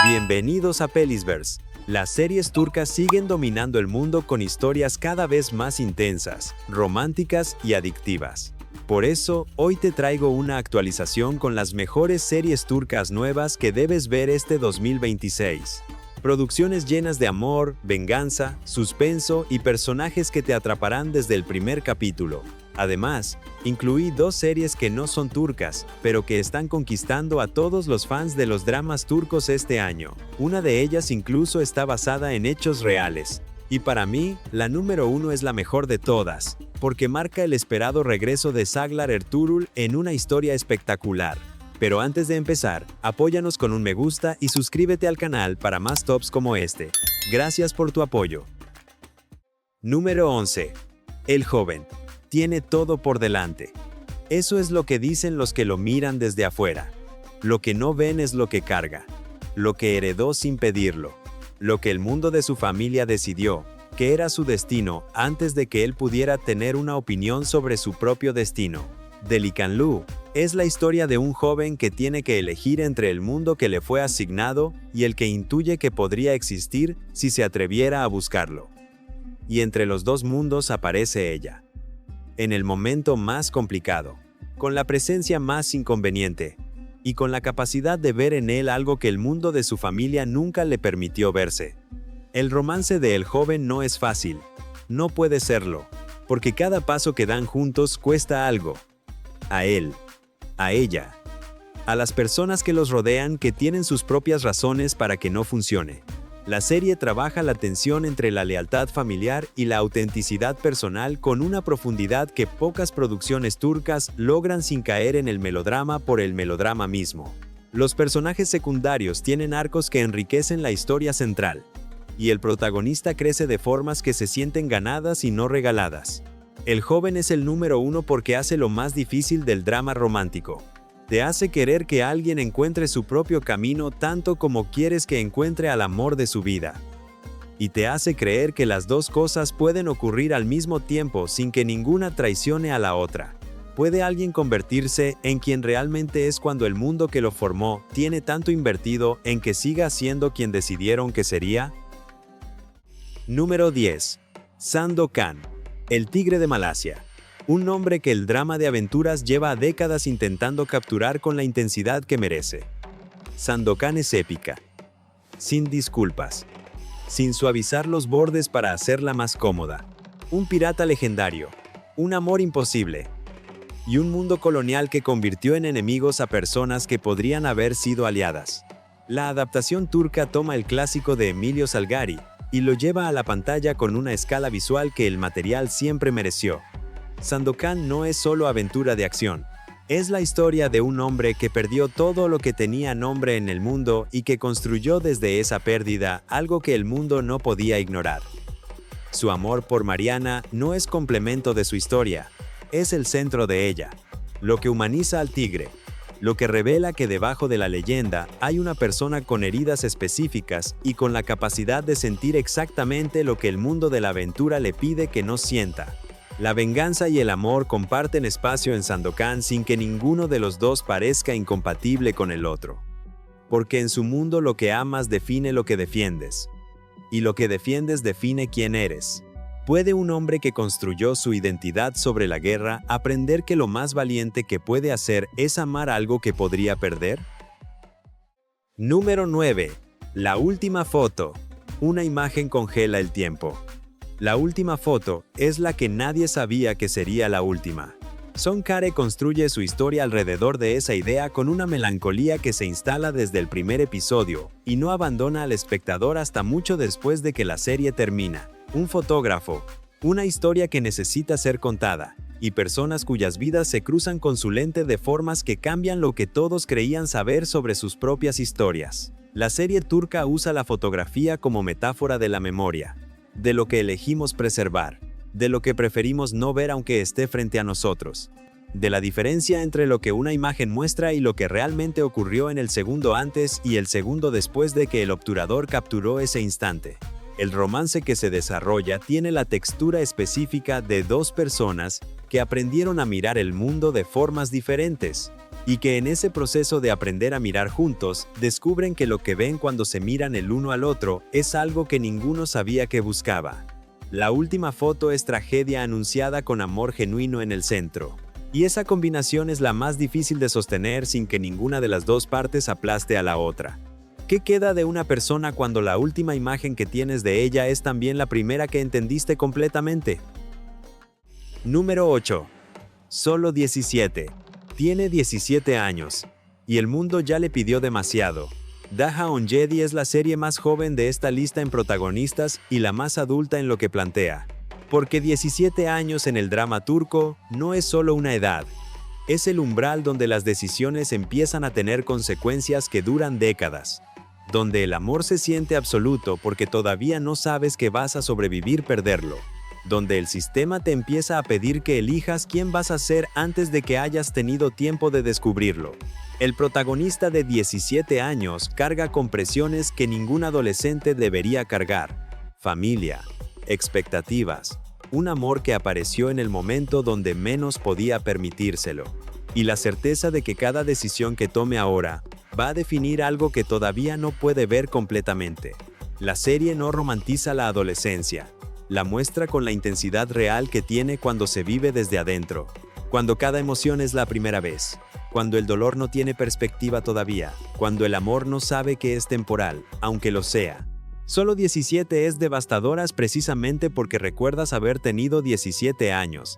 Bienvenidos a Pelisverse. Las series turcas siguen dominando el mundo con historias cada vez más intensas, románticas y adictivas. Por eso, hoy te traigo una actualización con las mejores series turcas nuevas que debes ver este 2026. Producciones llenas de amor, venganza, suspenso y personajes que te atraparán desde el primer capítulo. Además, incluí dos series que no son turcas, pero que están conquistando a todos los fans de los dramas turcos este año. Una de ellas incluso está basada en hechos reales. Y para mí, la número uno es la mejor de todas, porque marca el esperado regreso de Saglar Ertuğrul en una historia espectacular. Pero antes de empezar, apóyanos con un me gusta y suscríbete al canal para más tops como este. Gracias por tu apoyo. Número 11. El joven. Tiene todo por delante. Eso es lo que dicen los que lo miran desde afuera. Lo que no ven es lo que carga. Lo que heredó sin pedirlo. Lo que el mundo de su familia decidió, que era su destino antes de que él pudiera tener una opinión sobre su propio destino. Delikanlı es la historia de un joven que tiene que elegir entre el mundo que le fue asignado y el que intuye que podría existir si se atreviera a buscarlo. Y entre los dos mundos aparece ella. En el momento más complicado, con la presencia más inconveniente, y con la capacidad de ver en él algo que el mundo de su familia nunca le permitió verse. El romance de El joven no es fácil, no puede serlo, porque cada paso que dan juntos cuesta algo. A él, a ella, a las personas que los rodean que tienen sus propias razones para que no funcione. La serie trabaja la tensión entre la lealtad familiar y la autenticidad personal con una profundidad que pocas producciones turcas logran sin caer en el melodrama por el melodrama mismo. Los personajes secundarios tienen arcos que enriquecen la historia central, y el protagonista crece de formas que se sienten ganadas y no regaladas. El joven es el número uno porque hace lo más difícil del drama romántico. Te hace querer que alguien encuentre su propio camino tanto como quieres que encuentre al amor de su vida. Y te hace creer que las dos cosas pueden ocurrir al mismo tiempo sin que ninguna traicione a la otra. ¿Puede alguien convertirse en quien realmente es cuando el mundo que lo formó tiene tanto invertido en que siga siendo quien decidieron que sería? Número 10. Sandokan, el tigre de Malasia. Un nombre que el drama de aventuras lleva décadas intentando capturar con la intensidad que merece. Sandokan es épica, sin disculpas, sin suavizar los bordes para hacerla más cómoda. Un pirata legendario, un amor imposible, y un mundo colonial que convirtió en enemigos a personas que podrían haber sido aliadas. La adaptación turca toma el clásico de Emilio Salgari y lo lleva a la pantalla con una escala visual que el material siempre mereció. Sandokan no es solo aventura de acción, es la historia de un hombre que perdió todo lo que tenía nombre en el mundo y que construyó desde esa pérdida algo que el mundo no podía ignorar. Su amor por Mariana no es complemento de su historia, es el centro de ella, lo que humaniza al tigre, lo que revela que debajo de la leyenda hay una persona con heridas específicas y con la capacidad de sentir exactamente lo que el mundo de la aventura le pide que no sienta. La venganza y el amor comparten espacio en Sandokan sin que ninguno de los dos parezca incompatible con el otro. Porque en su mundo lo que amas define lo que defiendes. Y lo que defiendes define quién eres. ¿Puede un hombre que construyó su identidad sobre la guerra aprender que lo más valiente que puede hacer es amar algo que podría perder? Número 9. La última foto. Una imagen congela el tiempo. La última foto es la que nadie sabía que sería la última. Son Kare construye su historia alrededor de esa idea con una melancolía que se instala desde el primer episodio y no abandona al espectador hasta mucho después de que la serie termina. Un fotógrafo, una historia que necesita ser contada, y personas cuyas vidas se cruzan con su lente de formas que cambian lo que todos creían saber sobre sus propias historias. La serie turca usa la fotografía como metáfora de la memoria, de lo que elegimos preservar, de lo que preferimos no ver aunque esté frente a nosotros, de la diferencia entre lo que una imagen muestra y lo que realmente ocurrió en el segundo antes y el segundo después de que el obturador capturó ese instante. El romance que se desarrolla tiene la textura específica de dos personas que aprendieron a mirar el mundo de formas diferentes. y que en ese proceso de aprender a mirar juntos, descubren que lo que ven cuando se miran el uno al otro es algo que ninguno sabía que buscaba. La última foto es tragedia anunciada con amor genuino en el centro. Y esa combinación es la más difícil de sostener sin que ninguna de las dos partes aplaste a la otra. ¿Qué queda de una persona cuando la última imagen que tienes de ella es también la primera que entendiste completamente? Número 8. Solo 17. Tiene 17 años. Y el mundo ya le pidió demasiado. Daha Onjedi es la serie más joven de esta lista en protagonistas y la más adulta en lo que plantea. Porque 17 años en el drama turco no es solo una edad. Es el umbral donde las decisiones empiezan a tener consecuencias que duran décadas. Donde el amor se siente absoluto porque todavía no sabes que vas a sobrevivir perderlo. Donde el sistema te empieza a pedir que elijas quién vas a ser antes de que hayas tenido tiempo de descubrirlo. El protagonista de 17 años carga con presiones que ningún adolescente debería cargar. Familia, expectativas, un amor que apareció en el momento donde menos podía permitírselo. Y la certeza de que cada decisión que tome ahora va a definir algo que todavía no puede ver completamente. La serie no romantiza la adolescencia. La muestra con la intensidad real que tiene cuando se vive desde adentro. Cuando cada emoción es la primera vez. Cuando el dolor no tiene perspectiva todavía. Cuando el amor no sabe que es temporal, aunque lo sea. Solo 17 es devastadoras precisamente porque recuerdas haber tenido 17 años.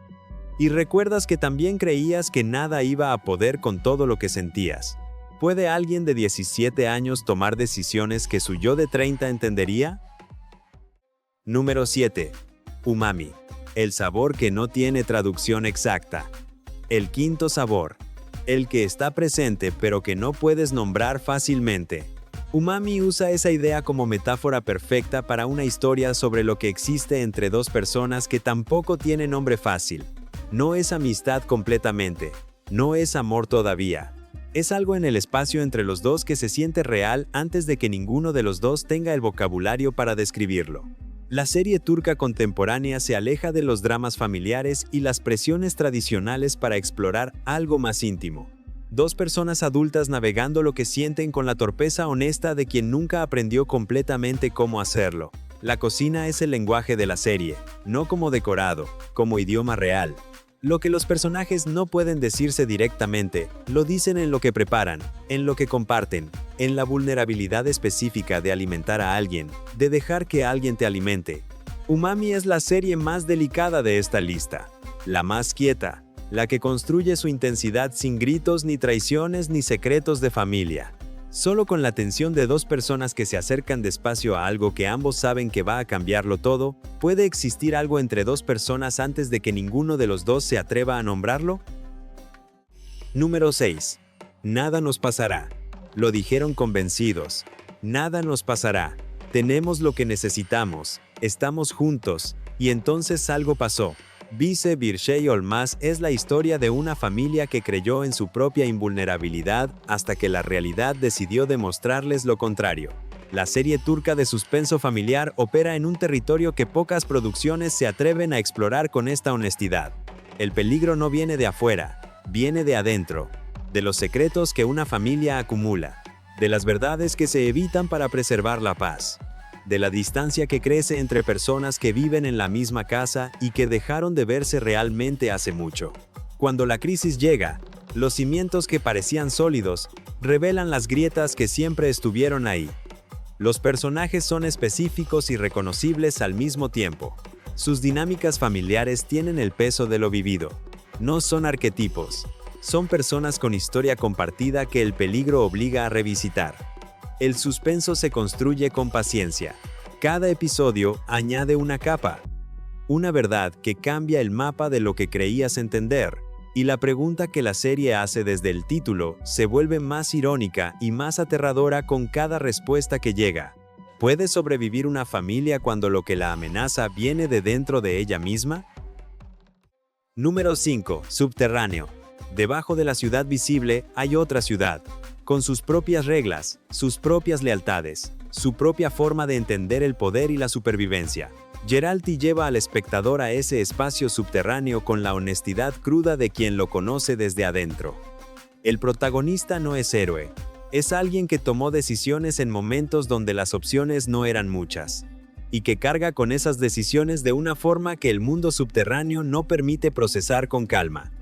Y recuerdas que también creías que nada iba a poder con todo lo que sentías. ¿Puede alguien de 17 años tomar decisiones que su yo de 30 entendería? Número 7. Umami. El sabor que no tiene traducción exacta. El quinto sabor. El que está presente pero que no puedes nombrar fácilmente. Umami usa esa idea como metáfora perfecta para una historia sobre lo que existe entre dos personas que tampoco tiene nombre fácil. No es amistad completamente. No es amor todavía. Es algo en el espacio entre los dos que se siente real antes de que ninguno de los dos tenga el vocabulario para describirlo. La serie turca contemporánea se aleja de los dramas familiares y las presiones tradicionales para explorar algo más íntimo. Dos personas adultas navegando lo que sienten con la torpeza honesta de quien nunca aprendió completamente cómo hacerlo. La cocina es el lenguaje de la serie, no como decorado, como idioma real. Lo que los personajes no pueden decirse directamente, lo dicen en lo que preparan, en lo que comparten, en la vulnerabilidad específica de alimentar a alguien, de dejar que alguien te alimente. Umami es la serie más delicada de esta lista, la más quieta, la que construye su intensidad sin gritos ni traiciones ni secretos de familia. Solo con la tensión de dos personas que se acercan despacio a algo que ambos saben que va a cambiarlo todo, ¿puede existir algo entre dos personas antes de que ninguno de los dos se atreva a nombrarlo? Número 6. Nada nos pasará. Lo dijeron convencidos. Nada nos pasará. Tenemos lo que necesitamos. Estamos juntos. Y entonces algo pasó. Vice Birshey Olmaz es la historia de una familia que creyó en su propia invulnerabilidad hasta que la realidad decidió demostrarles lo contrario. La serie turca de suspenso familiar opera en un territorio que pocas producciones se atreven a explorar con esta honestidad. El peligro no viene de afuera, viene de adentro, de los secretos que una familia acumula, de las verdades que se evitan para preservar la paz. De la distancia que crece entre personas que viven en la misma casa y que dejaron de verse realmente hace mucho. Cuando la crisis llega, los cimientos que parecían sólidos revelan las grietas que siempre estuvieron ahí. Los personajes son específicos y reconocibles al mismo tiempo. Sus dinámicas familiares tienen el peso de lo vivido. No son arquetipos. Son personas con historia compartida que el peligro obliga a revisitar. El suspenso se construye con paciencia. Cada episodio añade una capa. Una verdad que cambia el mapa de lo que creías entender. Y la pregunta que la serie hace desde el título se vuelve más irónica y más aterradora con cada respuesta que llega. ¿Puede sobrevivir una familia cuando lo que la amenaza viene de dentro de ella misma? Número 5. Subterráneo. Debajo de la ciudad visible hay otra ciudad. Con sus propias reglas, sus propias lealtades, su propia forma de entender el poder y la supervivencia. Geralti lleva al espectador a ese espacio subterráneo con la honestidad cruda de quien lo conoce desde adentro. El protagonista no es héroe. Es alguien que tomó decisiones en momentos donde las opciones no eran muchas, y que carga con esas decisiones de una forma que el mundo subterráneo no permite procesar con calma.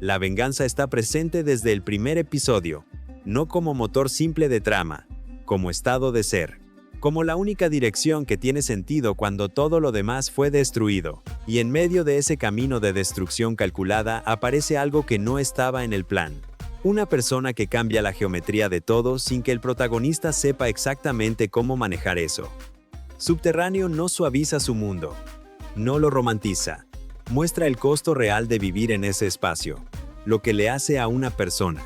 La venganza está presente desde el primer episodio, no como motor simple de trama, como estado de ser, como la única dirección que tiene sentido cuando todo lo demás fue destruido, y en medio de ese camino de destrucción calculada aparece algo que no estaba en el plan. Una persona que cambia la geometría de todo sin que el protagonista sepa exactamente cómo manejar eso. Subterráneo no suaviza su mundo, no lo romantiza, muestra el costo real de vivir en ese espacio, lo que le hace a una persona,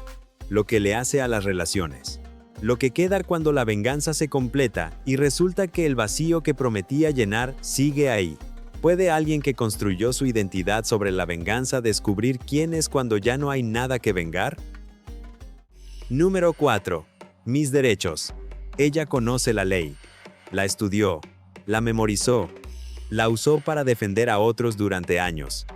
lo que le hace a las relaciones, lo que queda cuando la venganza se completa y resulta que el vacío que prometía llenar sigue ahí. ¿Puede alguien que construyó su identidad sobre la venganza descubrir quién es cuando ya no hay nada que vengar? Número 4. Mis derechos. Ella conoce la ley. La estudió. La memorizó. La usó para defender a otros durante años.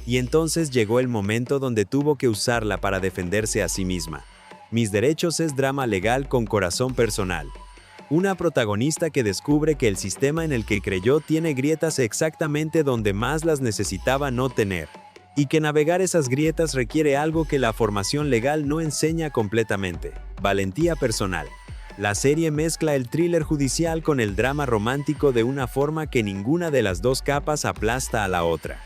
Y entonces llegó el momento donde tuvo que usarla para defenderse a sí misma. Mis derechos es drama legal con corazón personal. Una protagonista que descubre que el sistema en el que creyó tiene grietas exactamente donde más las necesitaba no tener. Y que navegar esas grietas requiere algo que la formación legal no enseña completamente: valentía personal. La serie mezcla el thriller judicial con el drama romántico de una forma que ninguna de las dos capas aplasta a la otra.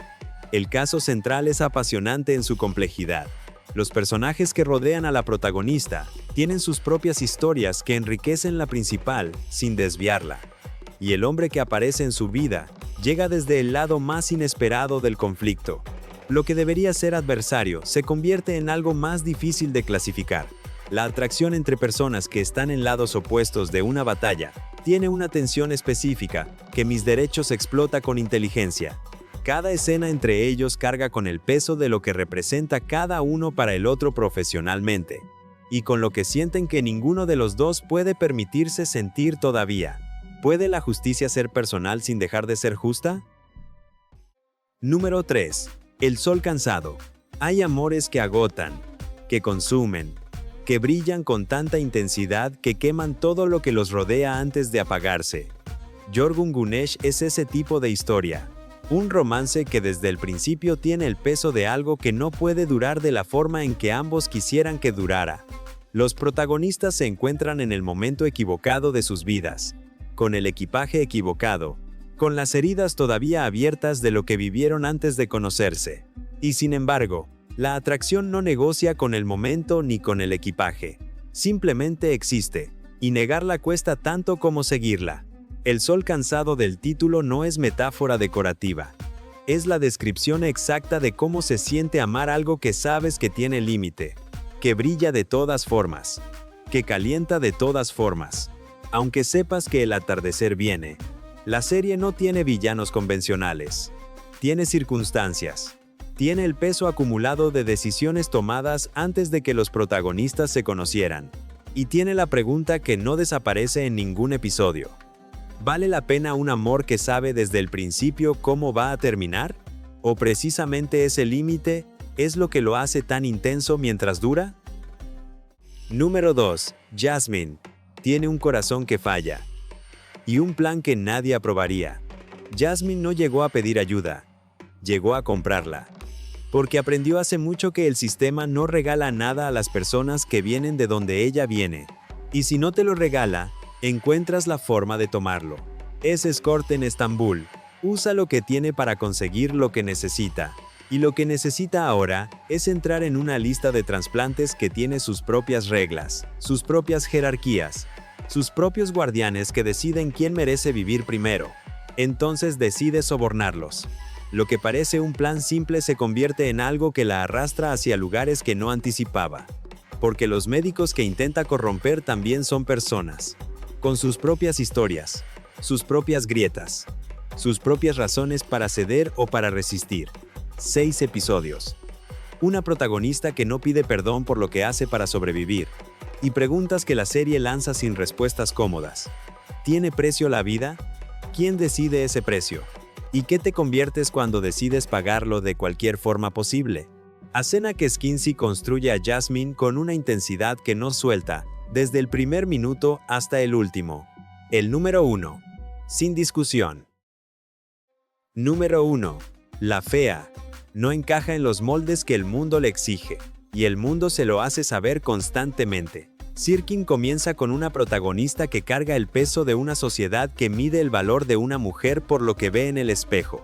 El caso central es apasionante en su complejidad. Los personajes que rodean a la protagonista tienen sus propias historias que enriquecen la principal sin desviarla. Y el hombre que aparece en su vida llega desde el lado más inesperado del conflicto. Lo que debería ser adversario se convierte en algo más difícil de clasificar. La atracción entre personas que están en lados opuestos de una batalla tiene una tensión específica que Mis derechos explota con inteligencia. Cada escena entre ellos carga con el peso de lo que representa cada uno para el otro profesionalmente, y con lo que sienten que ninguno de los dos puede permitirse sentir todavía. ¿Puede la justicia ser personal sin dejar de ser justa? Número 3. El sol cansado. Hay amores que agotan, que consumen, que brillan con tanta intensidad que queman todo lo que los rodea antes de apagarse. Yorgun Gunesh es ese tipo de historia. Un romance que desde el principio tiene el peso de algo que no puede durar de la forma en que ambos quisieran que durara. Los protagonistas se encuentran en el momento equivocado de sus vidas, con el equipaje equivocado, con las heridas todavía abiertas de lo que vivieron antes de conocerse. Y sin embargo, la atracción no negocia con el momento ni con el equipaje. Simplemente existe, y negarla cuesta tanto como seguirla. El sol cansado del título no es metáfora decorativa. Es la descripción exacta de cómo se siente amar algo que sabes que tiene límite, que brilla de todas formas, que calienta de todas formas. Aunque sepas que el atardecer viene, la serie no tiene villanos convencionales. Tiene circunstancias. Tiene el peso acumulado de decisiones tomadas antes de que los protagonistas se conocieran. Y tiene la pregunta que no desaparece en ningún episodio. ¿Vale la pena un amor que sabe desde el principio cómo va a terminar? ¿O precisamente ese límite es lo que lo hace tan intenso mientras dura? Número 2. Jasmine. Tiene un corazón que falla. Y un plan que nadie aprobaría. Jasmine no llegó a pedir ayuda. Llegó a comprarla. Porque aprendió hace mucho que el sistema no regala nada a las personas que vienen de donde ella viene. Y si no te lo regala, encuentras la forma de tomarlo. Es escort en Estambul. Usa lo que tiene para conseguir lo que necesita. Y lo que necesita ahora es entrar en una lista de trasplantes que tiene sus propias reglas, sus propias jerarquías, sus propios guardianes que deciden quién merece vivir primero. Entonces decide sobornarlos. Lo que parece un plan simple se convierte en algo que la arrastra hacia lugares que no anticipaba. Porque los médicos que intenta corromper también son personas, con sus propias historias, sus propias grietas, sus propias razones para ceder o para resistir. 6 episodios. Una protagonista que no pide perdón por lo que hace para sobrevivir. Y preguntas que la serie lanza sin respuestas cómodas. ¿Tiene precio la vida? ¿Quién decide ese precio? ¿Y qué te conviertes cuando decides pagarlo de cualquier forma posible? Asena Kinsey construye a Jasmine con una intensidad que no suelta, desde el primer minuto hasta el último. El número 1. Sin discusión. Número 1. La fea. No encaja en los moldes que el mundo le exige, y el mundo se lo hace saber constantemente. Sirkin comienza con una protagonista que carga el peso de una sociedad que mide el valor de una mujer por lo que ve en el espejo,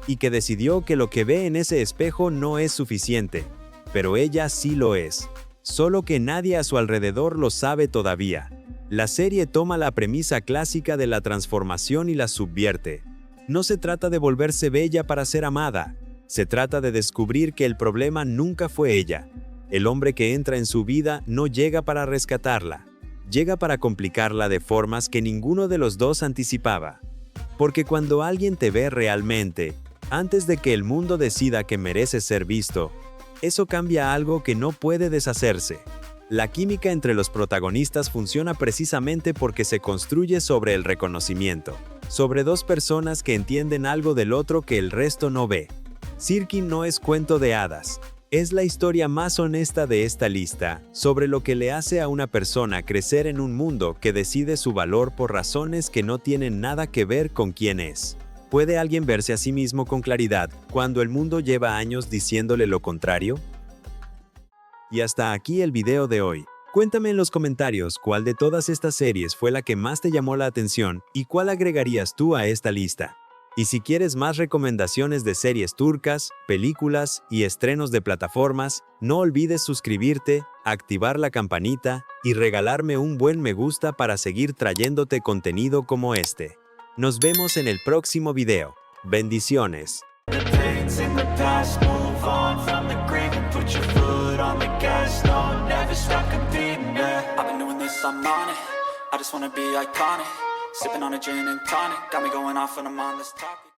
y que decidió que lo que ve en ese espejo no es suficiente, pero ella sí lo es, solo que nadie a su alrededor lo sabe todavía. La serie toma la premisa clásica de la transformación y la subvierte. No se trata de volverse bella para ser amada, se trata de descubrir que el problema nunca fue ella. El hombre que entra en su vida no llega para rescatarla, llega para complicarla de formas que ninguno de los dos anticipaba. Porque cuando alguien te ve realmente, antes de que el mundo decida que mereces ser visto, eso cambia algo que no puede deshacerse. La química entre los protagonistas funciona precisamente porque se construye sobre el reconocimiento, sobre dos personas que entienden algo del otro que el resto no ve. Sirkin no es cuento de hadas. Es la historia más honesta de esta lista sobre lo que le hace a una persona crecer en un mundo que decide su valor por razones que no tienen nada que ver con quién es. ¿Puede alguien verse a sí mismo con claridad cuando el mundo lleva años diciéndole lo contrario? Y hasta aquí el video de hoy. Cuéntame en los comentarios cuál de todas estas series fue la que más te llamó la atención y cuál agregarías tú a esta lista. Y si quieres más recomendaciones de series turcas, películas y estrenos de plataformas, no olvides suscribirte, activar la campanita y regalarme un buen me gusta para seguir trayéndote contenido como este. Nos vemos en el próximo video. Bendiciones. Sipping on a gin and tonic, got me going off when I'm on this topic.